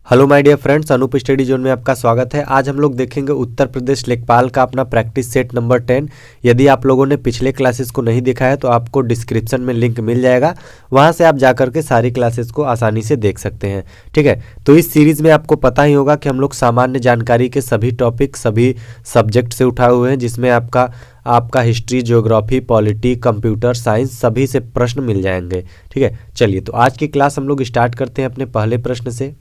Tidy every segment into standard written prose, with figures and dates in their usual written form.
Hello my dear friends, Anoop study zone में आपका स्वागत है। आज हम लोग देखेंगे उत्तर प्रदेश लेखपाल का अपना प्रैक्टिस सेट नंबर 10। यदि आप लोगों ने पिछले क्लासेस को नहीं देखा है तो आपको डिस्क्रिप्शन में लिंक मिल जाएगा, वहां से आप जाकर के सारी क्लासेस को आसानी से देख सकते हैं। ठीक है, तो इस सीरीज़ में आपको पता ही होगा कि हम लोग सामान्य जानकारी के सभी टॉपिक सभी सब्जेक्ट से उठाए हुए हैं, जिसमें आपका history, geography, polity, computer science सभी से प्रश्न मिल जाएंगे। ठीक है, चलिए तो आज की क्लास हम लोग स्टार्ट करते हैं अपने पहले प्रश्न से।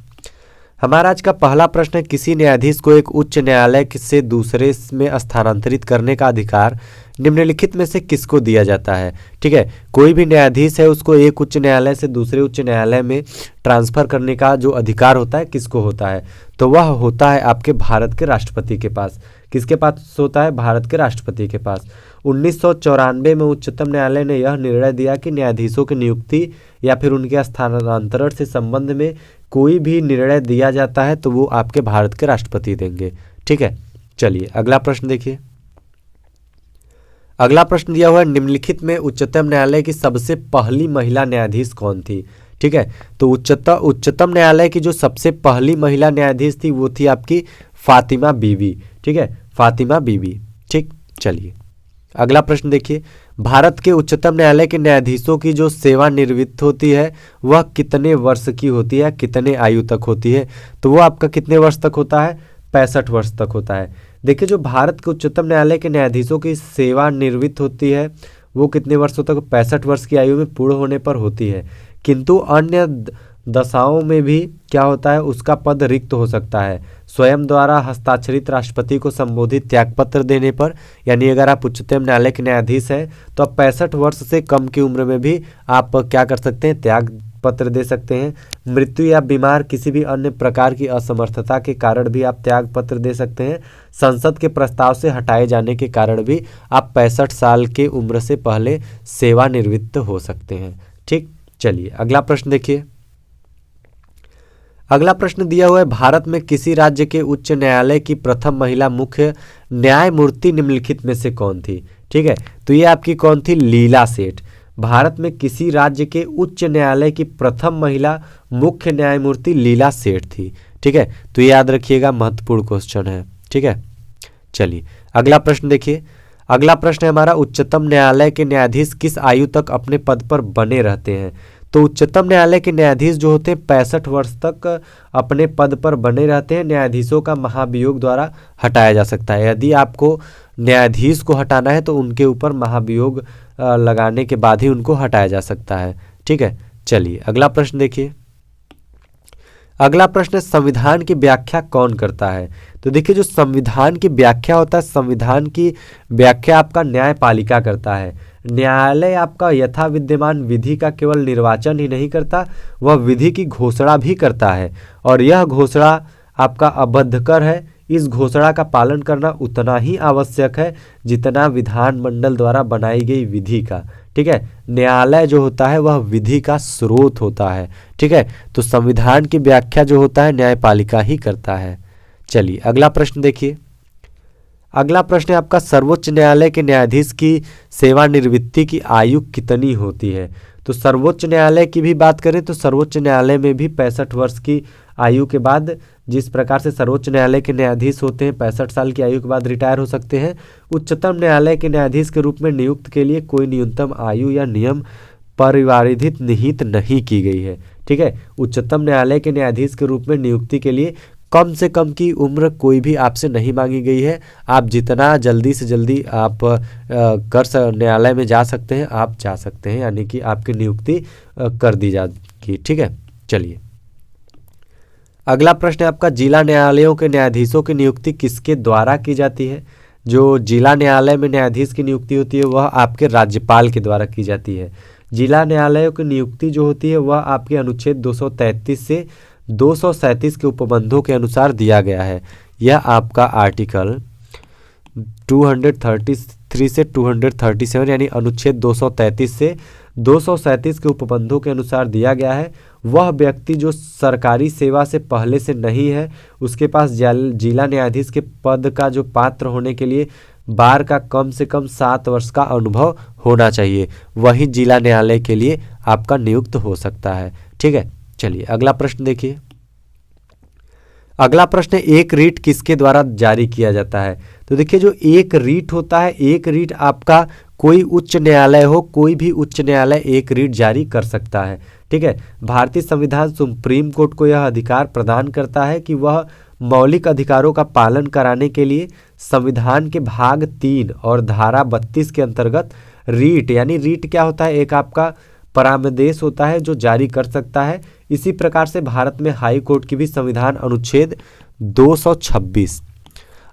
हमारा आज का पहला प्रश्न है, किसी न्यायाधीश को एक उच्च न्यायालय से दूसरे में स्थानांतरित करने का अधिकार निम्नलिखित में से किसको दिया जाता है। ठीक है, कोई भी न्यायाधीश है उसको एक उच्च न्यायालय से दूसरे उच्च न्यायालय में ट्रांसफ़र करने का जो अधिकार होता है किसको होता है, तो वह होता है आपके भारत के राष्ट्रपति के पास। किसके पास होता है? भारत के राष्ट्रपति के पास। 1994 में उच्चतम न्यायालय ने यह निर्णय दिया कि न्यायाधीशों की नियुक्ति या फिर उनके स्थानांतरण से संबंध में कोई भी निर्णय दिया जाता है तो वो आपके भारत के राष्ट्रपति देंगे। ठीक है, चलिए अगला प्रश्न देखिए। अगला प्रश्न दिया हुआ है, निम्नलिखित में उच्चतम न्यायालय की सबसे पहली महिला न्यायाधीश कौन थी। ठीक है, तो उच्चतम न्यायालय की जो सबसे पहली महिला न्यायाधीश थी वो थी आपकी फातिमा बीवी। ठीक है, फातिमा बीवी। ठीक, चलिए अगला प्रश्न देखिए। भारत के उच्चतम न्यायालय के न्यायाधीशों की जो सेवानिवृत्त होती है वह कितने वर्ष की होती है, कितने आयु तक होती है, तो वो आपका कितने वर्ष तक होता है? 65 वर्ष तक होता है। देखिए, जो भारत के उच्चतम न्यायालय के न्यायाधीशों की सेवानिवृत्त होती है वो कितने वर्षों तक? 65 वर्ष की आयु में पूर्ण होने पर होती है। किंतु अन्य दशाओं में भी क्या होता है, उसका पद रिक्त हो सकता है स्वयं द्वारा हस्ताक्षरित राष्ट्रपति को संबोधित त्यागपत्र देने पर। यानी अगर आप उच्चतम न्यायालय के न्यायाधीश हैं तो आप 65 वर्ष से कम की उम्र में भी आप क्या कर सकते हैं? त्याग पत्र दे सकते हैं। मृत्यु या बीमार किसी भी अन्य प्रकार की असमर्थता के कारण भी आप त्याग पत्र दे सकते हैं। संसद के प्रस्ताव से हटाए जाने के कारण भी आप 65 साल के उम्र से पहले सेवानिवृत्त हो सकते हैं। ठीक, चलिए अगला प्रश्न देखिए। अगला प्रश्न दिया हुआ है, भारत में किसी राज्य के उच्च न्यायालय की प्रथम महिला मुख्य न्यायमूर्ति निम्नलिखित में से कौन थी। ठीक है, तो ये आपकी कौन थी? लीला सेठ। भारत में किसी राज्य के उच्च न्यायालय की प्रथम महिला मुख्य न्यायमूर्ति लीला सेठ थी। ठीक है, तो ये याद रखिएगा, महत्वपूर्ण क्वेश्चन है। ठीक है, चलिए अगला प्रश्न देखिए। अगला प्रश्न है हमारा, उच्चतम न्यायालय के न्यायाधीश किस आयु तक अपने पद पर बने रहते हैं। तो उच्चतम न्यायालय के न्यायाधीश जो होते हैं 65 वर्ष तक अपने पद पर बने रहते हैं। न्यायाधीशों का महाभियोग द्वारा हटाया जा सकता है। यदि आपको न्यायाधीश को हटाना है तो उनके ऊपर महाभियोग लगाने के बाद ही उनको हटाया जा सकता है। ठीक है, चलिए अगला प्रश्न देखिए। अगला प्रश्न, संविधान की व्याख्या कौन करता है। तो देखिए, जो संविधान की व्याख्या होता है, संविधान की व्याख्या आपका न्यायपालिका करता है। न्यायालय आपका यथा विद्यमान विधि का केवल निर्वाचन ही नहीं करता, वह विधि की घोषणा भी करता है और यह घोषणा आपका अबाध्यकर है। इस घोषणा का पालन करना उतना ही आवश्यक है जितना विधानमंडल द्वारा बनाई गई विधि का। ठीक है, न्यायालय जो होता है वह विधि का स्रोत होता है। ठीक है, तो संविधान की व्याख्या जो होता है न्यायपालिका ही करता है। चलिए अगला प्रश्न देखिए। अगला प्रश्न है आपका, सर्वोच्च न्यायालय के न्यायाधीश की सेवानिवृत्ति की आयु कितनी होती है। तो सर्वोच्च न्यायालय की भी बात करें तो सर्वोच्च न्यायालय में भी 65 वर्ष की आयु के बाद, जिस प्रकार से सर्वोच्च न्यायालय के न्यायाधीश होते हैं 65 साल की आयु के बाद रिटायर हो सकते हैं, उच्चतम न्यायालय के न्यायाधीश के रूप में नियुक्त के लिए कोई न्यूनतम आयु या नियम परिवारिधित निहित नहीं की गई है। ठीक है, उच्चतम न्यायालय के न्यायाधीश के रूप में नियुक्ति के लिए कम से कम की उम्र कोई भी आपसे नहीं मांगी गई है। आप जितना जल्दी से जल्दी आप न्यायालय में जा सकते हैं आप जा सकते हैं, यानी कि आपकी नियुक्ति कर दी जाएगी। ठीक है, चलिए अगला प्रश्न है आपका, जिला न्यायालयों के न्यायाधीशों की नियुक्ति किसके द्वारा की जाती है। जो जिला न्यायालय में न्यायाधीश की नियुक्ति होती है वह आपके राज्यपाल के द्वारा की जाती है। जिला न्यायालयों की नियुक्ति जो होती है वह आपके अनुच्छेद 233 से 237 के उपबंधों के अनुसार दिया गया है। यह आपका आर्टिकल 233 से 237 यानी अनुच्छेद 233 से 237 के उपबंधों के अनुसार दिया गया है। वह व्यक्ति जो सरकारी सेवा से पहले से नहीं है, उसके पास जिला न्यायाधीश के पद का जो पात्र होने के लिए बार का कम से कम 7 वर्ष का अनुभव होना चाहिए, वही जिला न्यायालय के लिए आपका नियुक्त हो सकता है। ठीक है, चलिए अगला प्रश्न देखिए। अगला प्रश्न है, एक रीट किसके द्वारा जारी किया जाता है? तो देखिए जो एक रीट होता है, एक रीट आपका कोई उच्च न्यायालय हो, कोई भी उच्च न्यायालय एक रीट जारी कर सकता है। ठीक है, भारतीय संविधान सुप्रीम कोर्ट को यह अधिकार प्रदान करता है कि वह मौलिक अधिकारों का पालन कराने के लिए संविधान के भाग 3 और धारा 32 के अंतर्गत रीट, यानी रीट क्या होता है, एक आपका परामर्श होता है जो जारी कर सकता है। इसी प्रकार से भारत में हाई कोर्ट की भी संविधान अनुच्छेद 226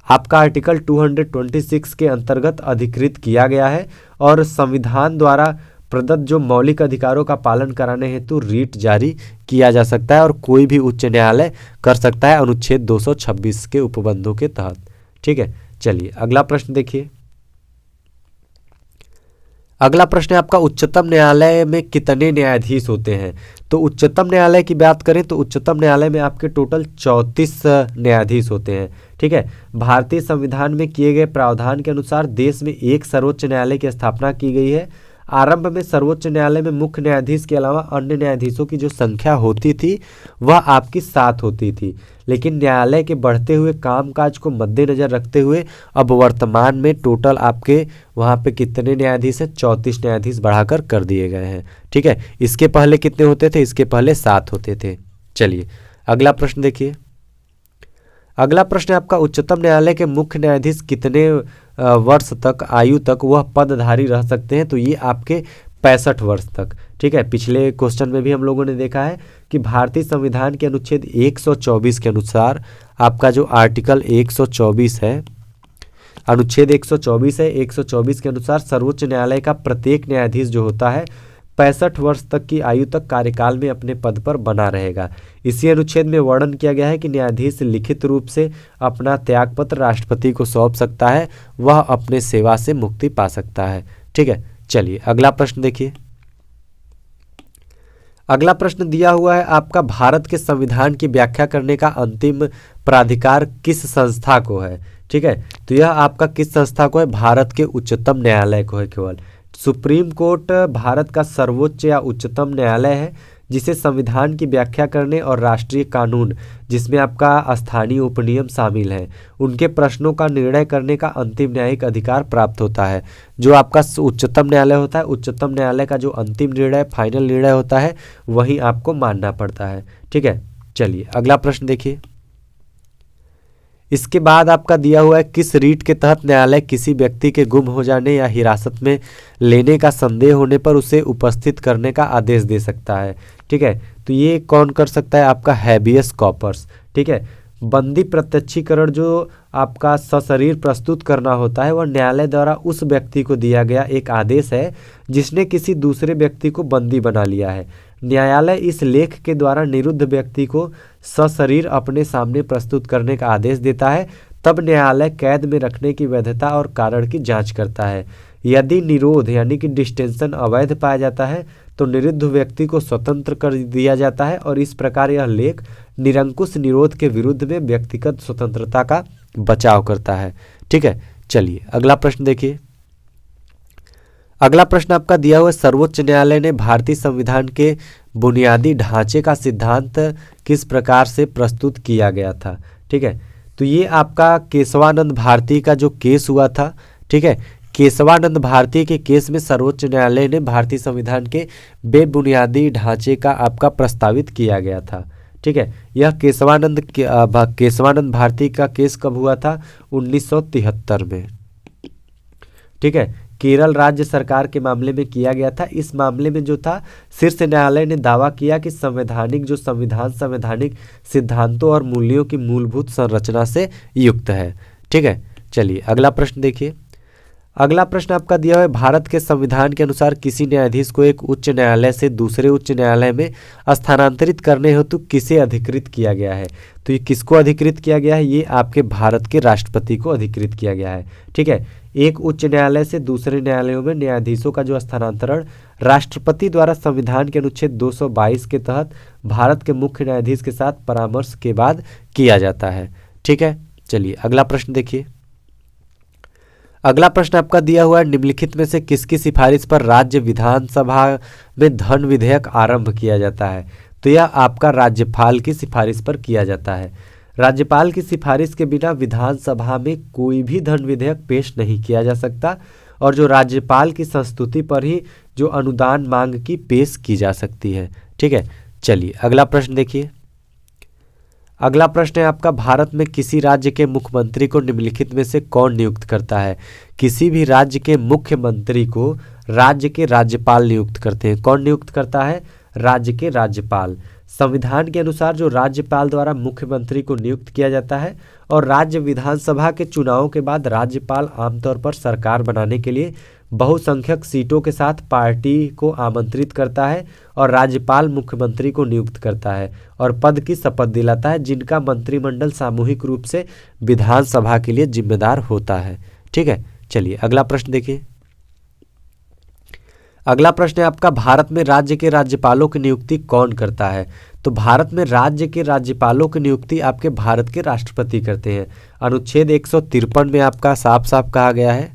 आपका आर्टिकल 226 के अंतर्गत अधिकृत किया गया है और संविधान द्वारा प्रदत्त जो मौलिक अधिकारों का पालन कराने हेतु रीट जारी किया जा सकता है और कोई भी उच्च न्यायालय कर सकता है अनुच्छेद 226 के उपबंधों के तहत। ठीक है, चलिए अगला प्रश्न देखिए। अगला प्रश्न है आपका, उच्चतम न्यायालय में कितने न्यायाधीश होते हैं? तो उच्चतम न्यायालय की बात करें तो उच्चतम न्यायालय में आपके टोटल 34 न्यायाधीश होते हैं। ठीक है, भारतीय संविधान में किए गए प्रावधान के अनुसार देश में एक सर्वोच्च न्यायालय की स्थापना की गई है। आरंभ में सर्वोच्च न्यायालय में मुख्य न्यायाधीश के अलावा अन्य न्यायाधीशों की जो संख्या होती थी वह आपकी 7 होती थी, लेकिन न्यायालय के बढ़ते हुए कामकाज को मद्देनजर रखते हुए अब वर्तमान में टोटल आपके वहाँ पे कितने न्यायाधीश हैं? 34 न्यायाधीश बढ़ाकर कर दिए गए हैं। ठीक है, इसके पहले कितने होते थे? इसके पहले 7 होते थे। चलिए अगला प्रश्न देखिए। अगला प्रश्न है आपका, उच्चतम न्यायालय के मुख्य न्यायाधीश कितने वर्ष तक आयु तक वह पदधारी रह सकते हैं? तो ये आपके 65 वर्ष तक। ठीक है, पिछले क्वेश्चन में भी हम लोगों ने देखा है कि भारतीय संविधान के अनुच्छेद 124 के अनुसार आपका जो आर्टिकल 124 है, अनुच्छेद 124 है, 124 के अनुसार सर्वोच्च न्यायालय का प्रत्येक न्यायाधीश जो होता है 65 वर्ष तक की आयु तक कार्यकाल में अपने पद पर बना रहेगा। इसी अनुच्छेद में वर्णन किया गया है कि न्यायाधीश लिखित रूप से अपना त्यागपत्र राष्ट्रपति को सौंप सकता है, वह अपने सेवा से मुक्ति पा सकता है। ठीक है, चलिए अगला प्रश्न देखिए। अगला प्रश्न दिया हुआ है आपका, भारत के संविधान की व्याख्या करने का अंतिम प्राधिकार किस संस्था को है? ठीक है, तो यह आपका किस संस्था को है? भारत के उच्चतम न्यायालय को है। केवल सुप्रीम कोर्ट भारत का सर्वोच्च या उच्चतम न्यायालय है जिसे संविधान की व्याख्या करने और राष्ट्रीय कानून, जिसमें आपका स्थानीय उपनियम शामिल हैं, उनके प्रश्नों का निर्णय करने का अंतिम न्यायिक अधिकार प्राप्त होता है। जो आपका उच्चतम न्यायालय होता है, उच्चतम न्यायालय का जो अंतिम निर्णय, फाइनल निर्णय होता है, वही आपको मानना पड़ता है। ठीक है, चलिए अगला प्रश्न देखिए। इसके बाद आपका दिया हुआ है, किस रीट के तहत न्यायालय किसी व्यक्ति के गुम हो जाने या हिरासत में लेने का संदेह होने पर उसे उपस्थित करने का आदेश दे सकता है? ठीक है, तो ये कौन कर सकता है? आपका हैबियस कॉर्पस। ठीक है, बंदी प्रत्यक्षीकरण जो आपका सशरीर प्रस्तुत करना होता है वह न्यायालय द्वारा उस व्यक्ति को दिया गया एक आदेश है जिसने किसी दूसरे व्यक्ति को बंदी बना लिया है। न्यायालय इस लेख के द्वारा निरुद्ध व्यक्ति को सशरीर अपने सामने प्रस्तुत करने का आदेश देता है। तब न्यायालय कैद में रखने की वैधता और कारण की जांच करता है। यदि निरोध यानी कि डिस्टेंशन अवैध पाया जाता है तो निरुद्ध व्यक्ति को स्वतंत्र कर दिया जाता है और इस प्रकार यह लेख निरंकुश निरोध के विरुद्ध में व्यक्तिगत स्वतंत्रता का बचाव करता है। ठीक है, चलिए अगला प्रश्न देखिए। अगला प्रश्न आपका दिया हुआ है, सर्वोच्च न्यायालय ने भारतीय संविधान के बुनियादी ढांचे का सिद्धांत किस प्रकार से प्रस्तुत किया गया था? ठीक है, तो ये आपका केशवानंद भारती का जो केस हुआ था। ठीक है, केशवानंद भारती के केस में सर्वोच्च न्यायालय ने भारतीय संविधान के बेबुनियादी ढांचे का आपका प्रस्तावित किया गया था। ठीक है, यह केशवानंद भारती का केस कब हुआ था? 1973 में। ठीक है, केरल राज्य सरकार के मामले में किया गया था। इस मामले में जो था, शीर्ष न्यायालय ने दावा किया कि संवैधानिक सिद्धांतों और मूल्यों की मूलभूत संरचना से युक्त है। ठीक है, चलिए अगला प्रश्न देखिए। अगला प्रश्न आपका दिया हुआ है, भारत के संविधान के अनुसार किसी न्यायाधीश को एक उच्च न्यायालय से दूसरे उच्च न्यायालय में स्थानांतरित करने हेतु किसे अधिकृत किया गया है? तो ये किसको अधिकृत किया गया है? ये आपके भारत के राष्ट्रपति को अधिकृत किया गया है। ठीक है, एक उच्च न्यायालय से दूसरे न्यायालयों में न्यायाधीशों का जो स्थानांतरण राष्ट्रपति द्वारा संविधान के अनुच्छेद 222 के तहत भारत के मुख्य न्यायाधीश के साथ परामर्श के बाद किया जाता है। ठीक है, चलिए अगला प्रश्न देखिए। अगला प्रश्न आपका दिया हुआ है, निम्नलिखित में से किसकी सिफारिश पर राज्य विधानसभा में धन विधेयक आरंभ किया जाता है? तो यह आपका राज्यपाल की सिफारिश पर किया जाता है। राज्यपाल की सिफारिश के बिना विधानसभा में कोई भी धन विधेयक पेश नहीं किया जा सकता और जो राज्यपाल की संस्तुति पर ही जो अनुदान मांग की पेश की जा सकती है। ठीक है, चलिए अगला प्रश्न देखिए। अगला प्रश्न है आपका, भारत में किसी राज्य के मुख्यमंत्री को निम्नलिखित में से कौन नियुक्त करता है? किसी भी राज्य के मुख्यमंत्री को राज्य के राज्यपाल नियुक्त करते हैं। कौन नियुक्त करता है? राज्य के राज्यपाल। संविधान के अनुसार जो राज्यपाल द्वारा मुख्यमंत्री को नियुक्त किया जाता है और राज्य विधानसभा के चुनावों के बाद राज्यपाल आमतौर पर सरकार बनाने के लिए बहुसंख्यक सीटों के साथ पार्टी को आमंत्रित करता है और राज्यपाल मुख्यमंत्री को नियुक्त करता है और पद की शपथ दिलाता है, जिनका मंत्रिमंडल सामूहिक रूप से विधानसभा के लिए जिम्मेदार होता है। ठीक है, चलिए अगला प्रश्न देखिए। अगला प्रश्न है आपका, भारत में राज्य के राज्यपालों की नियुक्ति कौन करता है? तो भारत में राज्य के राज्यपालों की नियुक्ति आपके भारत के राष्ट्रपति करते हैं। अनुच्छेद 153 में आपका साफ साफ कहा गया है,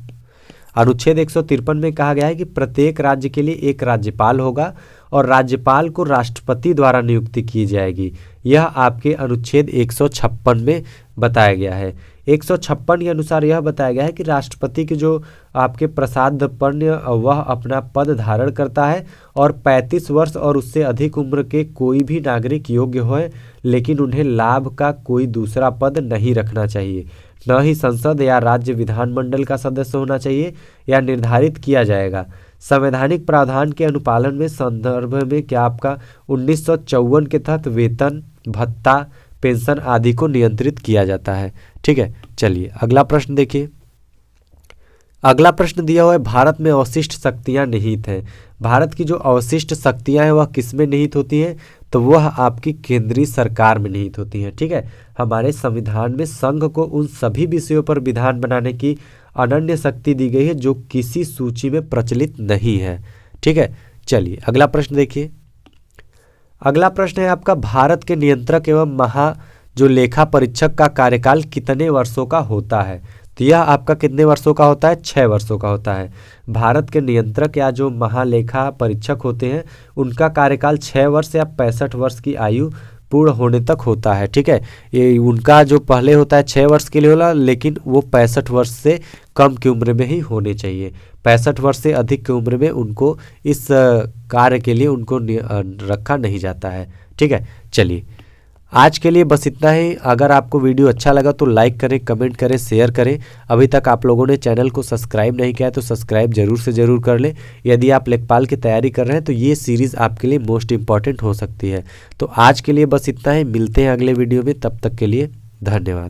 अनुच्छेद 153 में कहा गया है कि प्रत्येक राज्य के लिए एक राज्यपाल होगा और राज्यपाल को राष्ट्रपति द्वारा नियुक्ति की जाएगी। यह आपके अनुच्छेद 156 में बताया गया है। 156 के अनुसार यह बताया गया है कि राष्ट्रपति के जो आपके प्रसादपण्य वह अपना पद धारण करता है और 35 वर्ष और उससे अधिक उम्र के कोई भी नागरिक योग्य हों, लेकिन उन्हें लाभ का कोई दूसरा पद नहीं रखना चाहिए। न ही संसद या राज्य विधानमंडल का सदस्य होना चाहिए या निर्धारित किया जाएगा। संवैधानिक प्रावधान के अनुपालन में संदर्भ में क्या आपका 1954 के तहत वेतन, भत्ता, पेंशन आदि को नियंत्रित किया जाता है। ठीक है, चलिए अगला प्रश्न देखिए। अगला प्रश्न दिया हुआ है, भारत में अवशिष्ट शक्तियां निहित हैं। भारत की जो अवशिष्ट शक्तियां हैं वह किस में निहित होती हैं? तो वह आपकी केंद्रीय सरकार में निहित होती हैं। ठीक है, हमारे संविधान में संघ को उन सभी विषयों पर विधान बनाने की अनन्य शक्ति दी गई है जो किसी सूची में प्रचलित नहीं है। ठीक है, चलिए अगला प्रश्न देखिए। अगला प्रश्न है आपका, भारत के नियंत्रक एवं जो लेखा परीक्षक का कार्यकाल कितने वर्षों का होता है? तो यह आपका कितने वर्षों का होता है? 6 वर्षों का होता है। भारत के नियंत्रक या जो महालेखा परीक्षक होते हैं उनका कार्यकाल 6 वर्ष या 65 वर्ष की आयु पूर्ण होने तक होता है। ठीक है, ये उनका जो पहले होता है 6 वर्ष के लिए होला, लेकिन वो 65 वर्ष से कम की उम्र में ही होने चाहिए। 65 वर्ष से अधिक की उम्र में उनको इस कार्य के लिए उनको रखा नहीं जाता है। ठीक है, चलिए आज के लिए बस इतना ही। अगर आपको वीडियो अच्छा लगा तो लाइक करें, कमेंट करें, शेयर करें। अभी तक आप लोगों ने चैनल को सब्सक्राइब नहीं किया है तो सब्सक्राइब जरूर से ज़रूर कर लें। यदि आप लेखपाल की तैयारी कर रहे हैं तो ये सीरीज़ आपके लिए मोस्ट इम्पॉर्टेंट हो सकती है। तो आज के लिए बस इतना ही, मिलते हैं अगले वीडियो में, तब तक के लिए धन्यवाद।